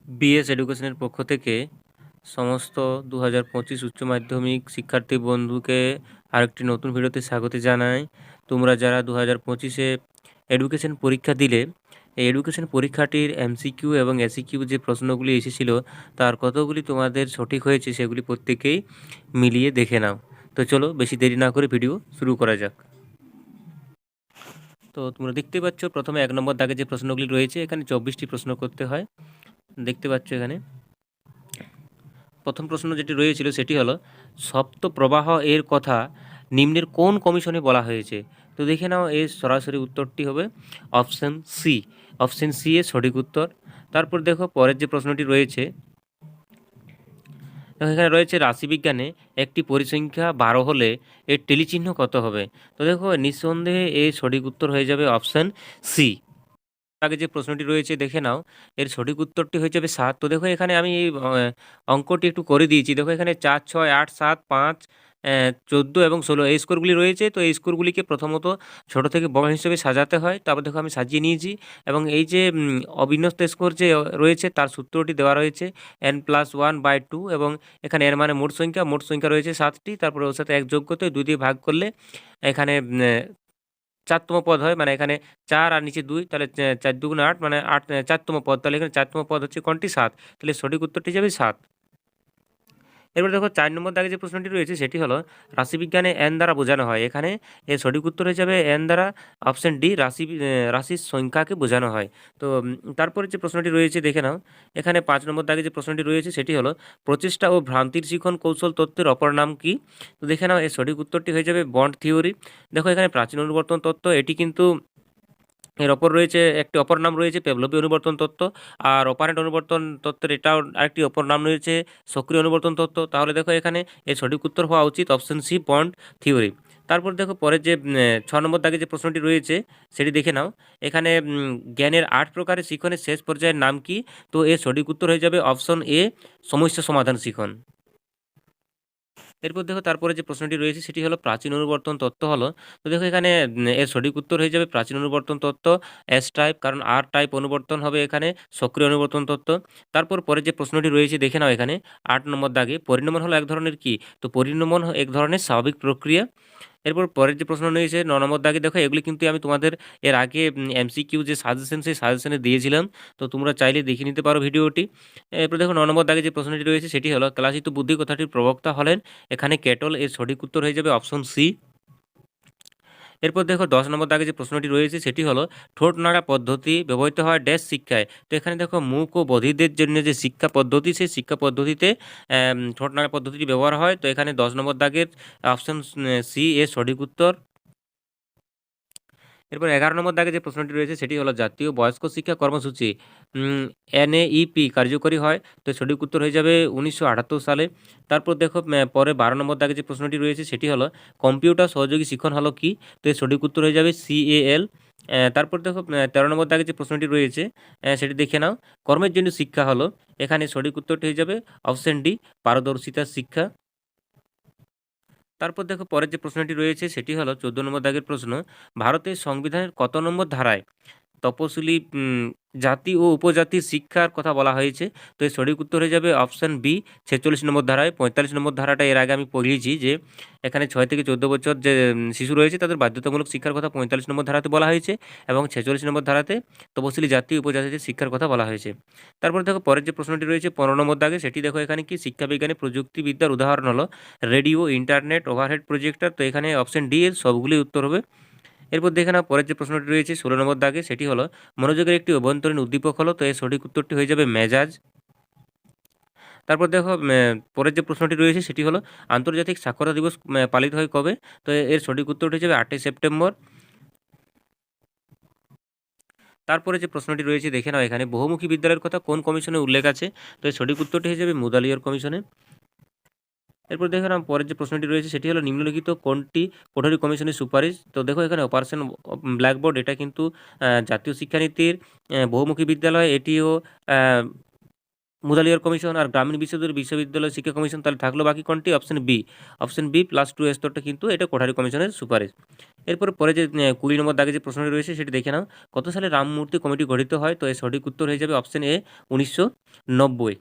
BS এডুকেশনের পক্ষ থেকে সমস্ত 2025 উচ্চ মাধ্যমিক শিক্ষার্থী বন্ধুকে আরেকটি নতুন ভিডিওতে স্বাগত জানাই। তোমরা যারা 2025-এ এডুকেশন পরীক্ষা দিলে, এই এডুকেশন পরীক্ষাটির এমসিকিউ এবং এসিকিউ যে প্রশ্নগুলি এসেছিল তার কতগুলি তোমাদের সঠিক হয়েছে সেগুলি প্রত্যেকেই মিলিয়ে দেখে নাও। তো চলো বেশি দেরি না করে ভিডিও শুরু করা যাক। তো তোমরা দেখতে পাচ্ছ প্রথমে 1 নম্বর দাগে যে প্রশ্নগুলি রয়েছে, এখানে 24টি প্রশ্ন করতে হয়। দেখতে পাচ্ছ এখানে প্রথম প্রশ্ন যেটি রয়েছিল সেটি হলো সপ্ত প্রবাহ এর কথা নিম্নের কোন কমিশনে বলা হয়েছে। তো দেখে নাও, এর সরাসরি উত্তরটি হবে অপশন সি। অপশন সি এর সঠিক উত্তর। তারপর দেখো পরের যে প্রশ্নটি রয়েছে, এখানে রয়েছে রাশিবিজ্ঞানে একটি পরিসংখ্যা 12 হলে এর টেলিচিহ্ন কত হবে। তো দেখো নিঃসন্দেহে এর সঠিক উত্তর হয়ে যাবে অপশন সি। আগে যে প্রশ্নটি রয়েছে দেখে নাও, এর সঠিক উত্তরটি হয়ে যাবে 7। তো দেখো এখানে আমি এই অঙ্কটি একটু করে দিয়েছি। দেখো এখানে 4, 6, 8, 7, 5, 14 এবং 16 এই স্কোরগুলি রয়েছে। তো এই স্কোরগুলিকে প্রথমত ছোট থেকে বড় হিসেবে সাজাতে হয়। তারপর দেখো আমি সাজিয়ে নিয়েছি এবং এই যে অবিন্যস্ত স্কোর যে রয়েছে তার সূত্রটি দেওয়া রয়েছে n+1/2 এবং এখানে এর মানে মোট সংখ্যা রয়েছে 7টি। তারপরে ওর সাথে 1 যোগ করতে 2 দিয়ে ভাগ করলে এখানে 4তম পদ হয়, মানে এখানে 4 আর নিচে 2, তাহলে 4 দুগুণ 8, মানে 8, 4তম পদ। তাহলে এখানে 4তম পদ হচ্ছে কোনটি? 7। তাহলে সঠিক উত্তরটি যাবে 7। এরপর দেখো 4 নম্বর দাগে যে প্রশ্নটি রয়েছে সেটি হলো রাশিবিজ্ঞানে এন দ্বারা বোঝানো হয়। এখানে এর সঠিক উত্তর হয়ে যাবে এন দ্বারা অপশন ডি, রাশির সংখ্যাকে বোঝানো হয়। তো তারপরে যে প্রশ্নটি রয়েছে দেখে নাও, এখানে 5 নম্বর দাগে যে প্রশ্নটি রয়েছে সেটি হলো প্রচেষ্টা ও ভ্রান্তির শিখন কৌশল তত্ত্বের অপর নাম কি। তো দেখে নাও, এর সঠিক উত্তরটি হয়ে যাবে বন্ড থিওরি। দেখো এখানে প্রাচীন অনুবর্তন তত্ত্ব, এটি কিন্তু এর অপর রয়েছে, একটি অপর নাম রয়েছে পেভলভীয় অনুবর্তন তত্ত্ব। আর অপারেন্ট অনুবর্তন তত্ত্বের এটাও আরেকটি অপর নাম রয়েছে সক্রিয় অনুবর্তন তত্ত্ব। তাহলে দেখো এখানে এর সঠিক উত্তর হওয়া উচিত অপশন সি, বন্ড থিওরি। তারপর দেখো পরের যে 6 নম্বর দাগে যে প্রশ্নটি রয়েছে সেটি দেখে নাও, এখানে জ্ঞানের 8 প্রকারের শিখনের শেষ পর্যায়ের নাম কি। তো এর সঠিক উত্তর হয়ে যাবে অপশন এ, সমস্যা সমাধান শিখন। এরপর দেখো তারপরে যে প্রশ্নটি রয়েছে সেটি হলো প্রাচীন অনুবর্তন তত্ত্ব হলো। তো দেখো এখানে এর সঠিক উত্তর হয়ে যাবে প্রাচীন অনুবর্তন তত্ত্ব এস টাইপ, কারণ আর টাইপ অনুবর্তন হবে এখানে সক্রিয় অনুবর্তন তত্ত্ব। তারপর পরে যে প্রশ্নটি রয়েছে দেখে নাও, এখানে 8 নম্বর দাগে পরিণমন হলো এক ধরনের কি। তো পরিণমন এক ধরনের স্বাভাবিক প্রক্রিয়া। এরপর পরের যে প্রশ্ন রয়েছে 9 নম্বর দাগে, দেখো এগুলি কিন্তু আমি তোমাদের এর আগে এমসিকিউ যে সাজেশন সেই সাজেশনে দিয়েছিলাম। তো তোমরা চাইলে দেখে নিতে পারো ভিডিওটি। এরপর দেখো 9 নম্বর দাগে যে প্রশ্নটি রয়েছে সেটি হলো ক্লাসিত বুদ্ধি কথাটির প্রবক্তা হলেন এখানে ক্যাটল। এর সঠিক উত্তর হয়ে যাবে অপশন সি। এরপর দেখো 10 নম্বর দাগে যে প্রশ্নটি রয়েছে সেটি হলো ঠোঁট নাড়া পদ্ধতি ব্যবহৃত হয় ড্যাশ শিক্ষায়। তো এখানে দেখো মূক ও বধিরদের জন্য যে শিক্ষা পদ্ধতি, সেই শিক্ষা পদ্ধতিতে ঠোঁট নাড়া পদ্ধতিটি ব্যবহার হয়। তো এখানে 10 নম্বর দাগের অপশন সি এর সঠিক উত্তর। এরপর 11 নম্বর দাগে যে প্রশ্নটি রয়েছে সেটি হলো জাতীয় বয়স্ক শিক্ষা কর্মসূচি NAEP কার্যকরী হয়। তো সঠিক উত্তর হয়ে যাবে 1978 সালে। তারপর দেখো পরে 12 নম্বর দাগে যে প্রশ্নটি রয়েছে সেটি হলো কম্পিউটার সহযোগী শিক্ষণ হলো কি। তো এর সঠিক উত্তর হয়ে যাবে CAL। তারপর দেখো 13 নম্বর দাগে যে প্রশ্নটি রয়েছে সেটি দেখে নাও, কর্মের জন্য শিক্ষা হলো। এখানে সঠিক উত্তরটি হয়ে যাবে অপশন ডি, পারদর্শিতার শিক্ষা। তারপর দেখো পরের যে প্রশ্নটি রয়েছে সেটি হলো 14 নম্বর দাগের প্রশ্ন, ভারতের সংবিধানের কত নম্বর ধারায় তপশিলি জাতি ও উপজাতির শিক্ষার কথা বলা হয়েছে। তো এর সঠিক উত্তর হয়ে যাবে অপশন বি, 46 নম্বর ধারায়। 45 নম্বর ধারাটা এর আগে আমি পড়িয়েছি যে এখানে 6 থেকে 14 বছর যে শিশু রয়েছে তাদের বাধ্যতামূলক শিক্ষার কথা 45 নম্বর ধারাতে বলা হয়েছে এবং 46 নম্বর ধারাতে তপশিলি জাতি উপজাতিদের শিক্ষার কথা বলা হয়েছে। তারপর দেখো পরের যে প্রশ্নটি রয়েছে 15 নম্বর দাগে, সেটি দেখো এখানে কি শিক্ষাবিজ্ঞানী প্রযুক্তিবিদ্যার উদাহরণ হলো রেডিও, ইন্টারনেট, ওভারহেড প্রজেক্টর। তো এখানে অপশন ডি এর সবগুলি উত্তর হবে। এরপর দেখে নাও পরের যে প্রশ্নটি রয়েছে 16 নম্বর দাগে, সেটি হলো মনোযোগের একটি অভ্যন্তরীণ উদ্দীপক হলো। তো এর সঠিক উত্তরটি হয়ে যাবে মেজাজ। তারপর দেখো পরের যে প্রশ্নটি রয়েছে সেটি হলো আন্তর্জাতিক সাক্ষরতা দিবস পালিত হয় কবে। তো এর সঠিক উত্তরটি হয়ে যাবে 8ই সেপ্টেম্বর। তারপরে যে প্রশ্নটি রয়েছে দেখে নাও, এখানে বহুমুখী বিদ্যালয়ের কথা কোন কমিশনে উল্লেখ আছে। তো এর সঠিক উত্তরটি হয়ে যাবে মুদালিয়ার কমিশনে। এরপর দেখো না পরের যে প্রশ্নটি রয়েছে সেটি হলো নিম্নলিখিত কোনটি কোঠারি কমিশনের সুপারিশ। তো দেখো এখানে অপারেশন ব্ল্যাকবোর্ড, এটা কিন্তু জাতীয় শিক্ষানীতির বহুমুখী বিদ্যালয়, এটিও মুদালিয়ার কমিশন আর গ্রামীণ বিশ্ববিদ্যালয় শিক্ষা কমিশন, তাহলে থাকলো বাকি কোনটি? Option B. অপশন বি +2 স্তরটা কিন্তু এটা কোঠারি কমিশনের সুপারিশ। এরপর পরে যে 20 নম্বর দাগে যে প্রশ্নটি রয়েছে সেটি দেখে নাও। কত সালে রামমূর্তি কমিটি গঠিত হয়? তো এর সঠিক উত্তর হয়ে যাবে অপশন এ 1990।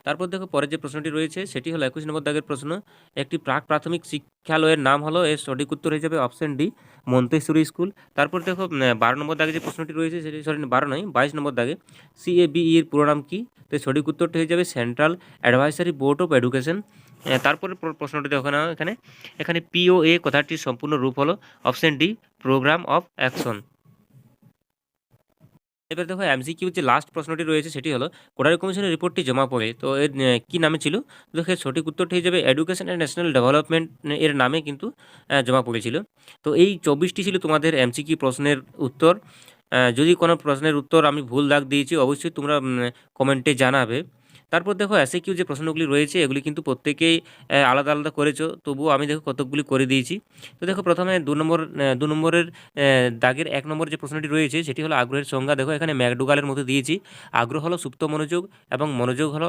তারপর দেখো পরের যে প্রশ্নটি রয়েছে সেটি হলো 21 নম্বর দাগের প্রশ্ন। একটি প্রাক প্রাথমিক শিক্ষালয়ের নাম হলো, এর সঠিক উত্তর হয়ে যাবে অপশন ডি, মন্তেশ্বরী স্কুল। তারপর দেখো 12 নম্বর দাগে যে প্রশ্নটি রয়েছে সেটি, সরি 12 নয়, 22 নম্বর দাগে CABE এর পুরো নাম কি? তো এর সঠিক উত্তরটি হয়ে যাবে central advisory board of education. তারপরে প্রশ্নটি দেখো না, এখানে এখানে POA কথাটির সম্পূর্ণ রূপ হলো option D, programme of action. এবার দেখো MCQ যে লাস্ট প্রশ্নটি রয়েছে সেটি হলো, কোঠারি কমিশনের রিপোর্টটি জমা পড়ে তো এর কি নামে ছিল? দেখো এর সঠিক উত্তরটি হয়ে যাবে এডুকেশন অ্যান্ড ন্যাশনাল ডেভেলপমেন্ট এর নামে কিন্তু জমা পড়েছিল। তো এই 24টি ছিল তোমাদের MCQ প্রশ্নের উত্তর। যদি কোনো প্রশ্নের উত্তর আমি ভুল দাগ দিয়েছি অবশ্যই তোমরা কমেন্টে জানাবে। তারপর দেখো SAQ যে প্রশ্নগুলি রয়েছে এগুলি কিন্তু প্রত্যেকেই আলাদা আলাদা করেছো, তবুও আমি দেখো কতকগুলি করে দিয়েছি। তো দেখো প্রথমে 2 নম্বরের দাগের 1 নম্বর যে প্রশ্নটি রয়েছে সেটি হলো আগ্রহের সংজ্ঞা। দেখো এখানে ম্যাকডুগালের মধ্যে দিয়েছি, আগ্রহ হলো সুপ্ত মনোযোগ এবং মনোযোগ হলো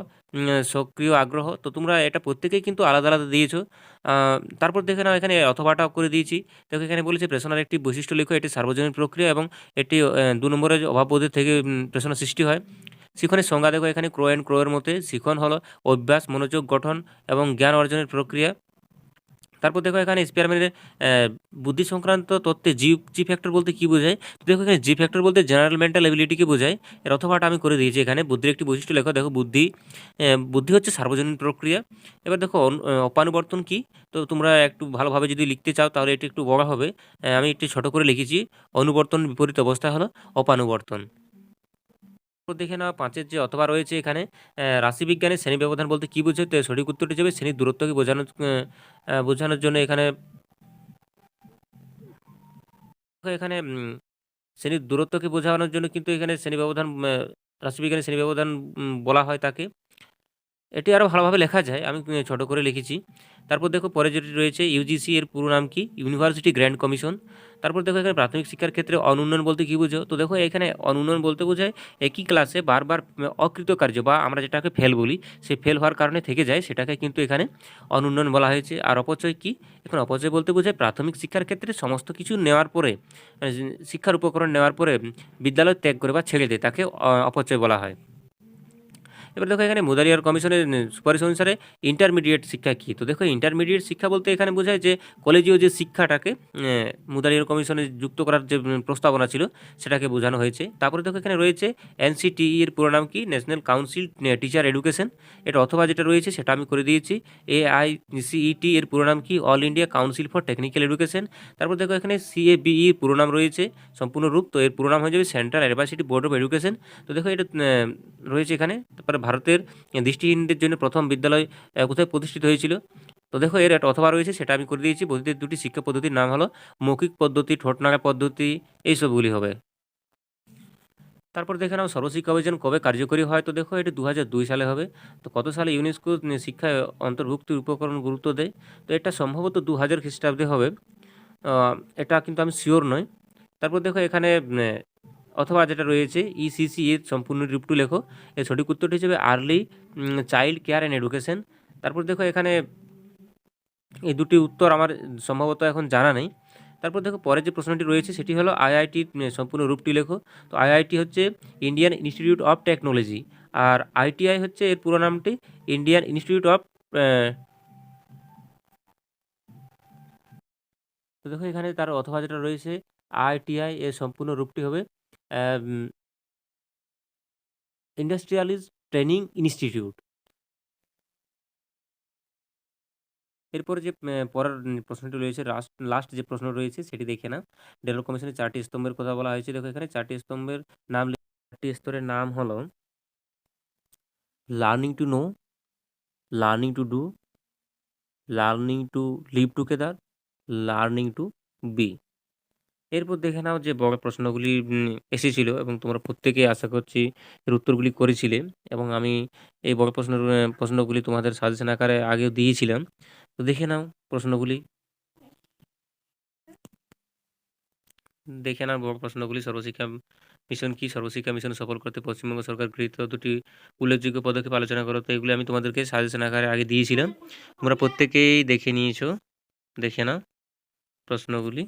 সক্রিয় আগ্রহ। তো তোমরা এটা প্রত্যেকেই কিন্তু আলাদা আলাদা দিয়েছো। তারপর দেখে নাও এখানে অথবাটাও করে দিয়েছি। দেখো এখানে বলেছে প্রেষণার একটি বৈশিষ্ট্য লেখো, এটি সার্বজনীন প্রক্রিয়া এবং এটি 2 নম্বরের অভাববোধের থেকে প্রেষণা সৃষ্টি হয়। শিখনের সংজ্ঞা দেখো এখানে ক্রো অ্যান্ড ক্রোয়ের মতে শিখন হলো অভ্যাস, মনোযোগ গঠন এবং জ্ঞান অর্জনের প্রক্রিয়া। তারপর দেখো এখানে স্পিয়ারম্যানের বুদ্ধি সংক্রান্ত তত্ত্বে জি ফ্যাক্টর বলতে কি বোঝায়? তো দেখো এখানে জি ফ্যাক্টর বলতে জেনারেল মেন্টাল এবিলিটিকে বোঝায়। এর অথবাটা আমি করে দিয়েছি এখানে। বুদ্ধির একটি বৈশিষ্ট্য লেখো, দেখো বুদ্ধি হচ্ছে সার্বজনীন প্রক্রিয়া। এবার দেখো অপানুবর্তন কি? তো তোমরা একটু ভালোভাবে যদি লিখতে চাও তাহলে এটি একটু বড় হবে। আমি একটু ছোট করে লিখেছি, অনুবর্তন বিপরীত অবস্থা হলো অপানুবর্তন। তো দেখে নাও 5-এর যে অথবা রয়েছে এখানে, রাশিবিজ্ঞানের শ্রেণী ব্যবধান বলতে কি বোঝায়? তো সঠিক উত্তরটি যাবে শ্রেণীর দূরত্বকে বোঝানোর জন্য এখানে। এখানে শ্রেণীর দূরত্বকে বোঝানোর জন্য কিন্তু এখানে শ্রেণী ব্যবধান, রাশিবিজ্ঞানের শ্রেণী ব্যবধান বলা হয় তাকে। এটি আরও ভালোভাবে লেখা যায়, আমি ছোট করে লিখেছি। তারপর দেখো পরে যেটি রয়েছে ইউজিসি এর পুরো নাম কি? University grand commission. তারপর দেখো এখানে প্রাথমিক শিক্ষার ক্ষেত্রে অনুন্নয়ন বলতে কী বোঝো? তো দেখো এখানে অনুন্নয়ন বলতে বোঝায় একই ক্লাসে বারবার অকৃতকার্য বা আমরা যেটাকে ফেল বলি, সেই ফেল হওয়ার কারণে থেকে যায় সেটাকে কিন্তু এখানে অনুন্নয়ন বলা হয়েছে। আর অপচয় কি? এখন অপচয় বলতে বোঝায় প্রাথমিক শিক্ষার ক্ষেত্রে সমস্ত কিছু নেওয়ার পরে, মানে শিক্ষার উপকরণ নেওয়ার পরে বিদ্যালয় ত্যাগ করে বা ছেড়ে দেয় তাকে অপচয় বলা হয়। এবার দেখো এখানে মুদালিয়ার কমিশনের সুপারিশ অনুসারে ইন্টারমিডিয়েট শিক্ষা কী? তো দেখো ইন্টারমিডিয়েট শিক্ষা বলতে এখানে বোঝায় যে কলেজীয় যে শিক্ষাটাকে মুদালিয়ার কমিশনে যুক্ত করার যে প্রস্তাবনা ছিল সেটাকে বোঝানো হয়েছে। তারপরে দেখো এখানে রয়েছে NCTE এর পুরো নাম কি? National council teacher education. এটা অথবা যেটা রয়েছে সেটা আমি করে দিয়েছি। AICET এর পুরো নাম কি? All India council for technical education. তারপর দেখো এখানে CABE এর পুরো নাম রয়েছে সম্পূর্ণ রূপ, তো এর পুরো নাম হয়ে যাবে central advisory board of education. তো দেখো এটা রয়েছে এখানে। তারপরে ভারতের দৃষ্টিহীনদের জন্য প্রথম বিদ্যালয় কোথায় প্রতিষ্ঠিত হয়েছিল? তো দেখো এর একটা অথবা রয়েছে সেটা আমি করে দিয়েছি। বৈদিক দুটি শিক্ষা পদ্ধতির নাম হলো মৌখিক পদ্ধতি, ঠোঁটনাড়া পদ্ধতি, এইসবগুলি হবে। তারপর দেখে নাও সর্বশিক্ষা অভিযান কবে কার্যকরী হয়? তো দেখো এটি 2002 সালে হবে। তো কত সালে ইউনেস্কো শিক্ষায় অন্তর্ভুক্তির উপকরণ গুরুত্ব দেয়? তো এটা সম্ভবত 2000 খ্রিস্টাব্দে হবে। এটা কিন্তু আমি শিওর নই। তারপর দেখো এখানে অথবা যেটা রয়েছে ECC এর সম্পূর্ণ রূপটি লেখো। এর সঠিক উত্তরটি হিসেবে early child care and education. তারপর দেখো এখানে এই দুটি উত্তর আমার সম্ভবত এখন জানা নেই। তারপর দেখো পরের যে প্রশ্নটি রয়েছে সেটি হলো IIT সম্পূর্ণ রূপটি লেখো। তো IIT হচ্ছে ইন্ডিয়ান ইনস্টিটিউট অফ টেকনোলজি, আর ITI হচ্ছে এর পুরো নামটি ইন্ডিয়ান ইনস্টিটিউট অফ। তো দেখো এখানে তার অথবা যেটা রয়েছে ITI এর সম্পূর্ণ রূপটি হবে ইন্ডাস্ট্রিয়ালিস্ট ট্রেনিং ইনস্টিটিউট। এরপরে যে পরের প্রশ্নটি রয়েছে, লাস্ট যে প্রশ্ন রয়েছে সেটি দেখে না। ডেভেলপ কমিশনের 4টি স্তম্ভের কথা বলা হয়েছে। দেখো এখানে 4টি স্তম্ভের নাম, 4টি স্তরের নাম হলো learning to know, learning to do, learning to live together, learning to be. এরপর দেখে নাও যে বড় প্রশ্নগুলি এসেছিল এবং তোমরা প্রত্যেকেই আশা করছি এর উত্তরগুলি করেছিলে, এবং আমি এই বড় প্রশ্নগুলি তোমাদের সাজেশন আকারে আগেও দিয়েছিলাম। তো দেখে নাও প্রশ্নগুলি, দেখে নাও বড় প্রশ্নগুলি সর্বশিক্ষা মিশন কি? সর্বশিক্ষা মিশন সফল করতে পশ্চিমবঙ্গ সরকার গৃহীত দুটি উল্লেখযোগ্য পদক্ষেপ আলোচনা করো। তো এগুলো আমি তোমাদেরকে সাজেশন আকারে আগে দিয়েছিলাম, তোমরা প্রত্যেকেই দেখে নিয়েছো, দেখে নাও প্রশ্নগুলি।